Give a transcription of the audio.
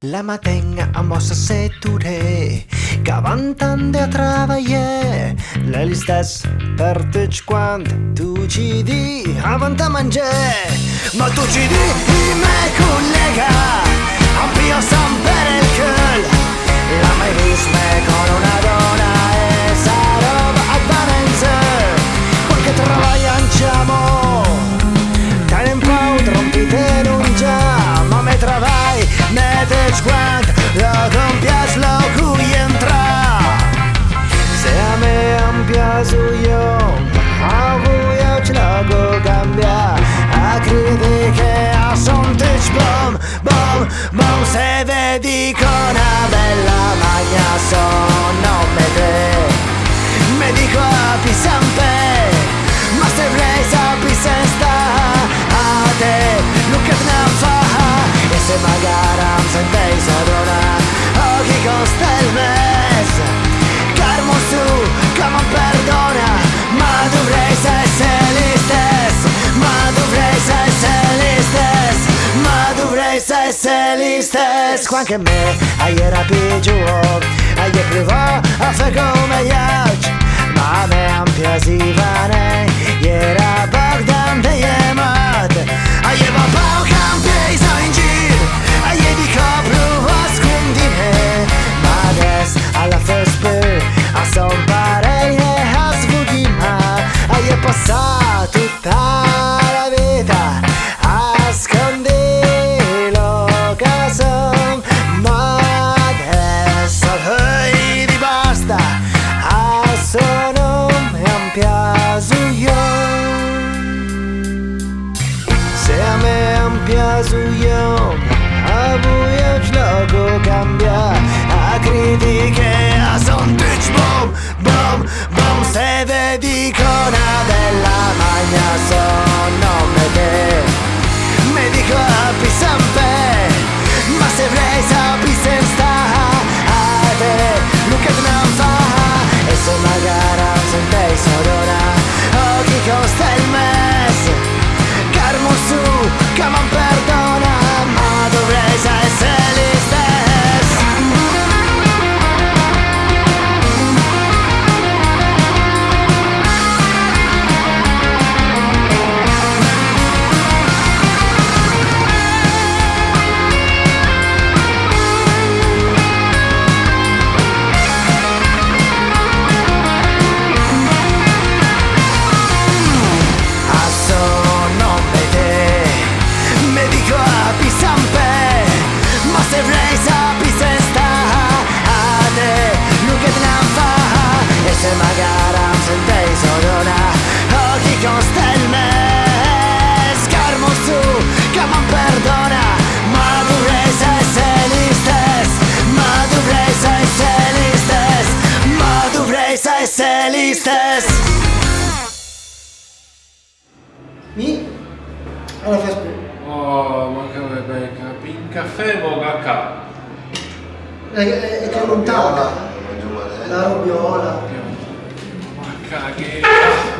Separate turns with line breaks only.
La mattina a mossa setture che avanzando a travagliare l'istes per te quando tu ci di avanti a mangiare. Ma tu ci di me collega ampio sempre il culo. La mai vista con una donna e sarò avvenenza. Qualche travagliamo te un po' trompite non già. Ma me travai ne te quando lo compias lo cui entra. Se a me ampias io a voi oggi lo cambia. A critiche a son te bom bom bom. Se vedi con una bella magna sono me dico api sempre. Ma se vrei sapi se sta a te look at now fa. E se magari am sentei sodona occhi costa il mes. Carmo su che non perdona. Ma dovrei essere l'istes. Ma dovrei essere l'istes. Ma dovrei essere l'istes. Anche me ieri più ieri provò a fare come gli altri. Ma a me am piaceva era Bogdan de Jemat. Ieri va pau campiei so in giro. Ieri di copro a scondine. Ma adesso alla first per a son parei e a svughima. Ieri passato tutta la vita a scondilo che son. Ma adesso di basta a sono me ampiaso io. Se a me ampiaso io a voi oggi lo cambia. A critiche a son ditch bom bom bom. Se vedi con una bella magna sono me dico api sempre. Ma se vrei sapi se sta a te look at non fa. E se magari sentei sodona occhi costa il mes. Carmo su che non perdona. Ma dovrei essere l'istes. Se magari sentei sodona occhi costa il mes. Carmo su che non perdona. Ma dovrei essere l'istes. Ma dovrei essere l'istes. Ma dovrei essere l'istes.
Mi? Alla festa.
Oh, manca Rebecca. In caffè o cacà?
È che lontana. La robiola.
Ma caghe.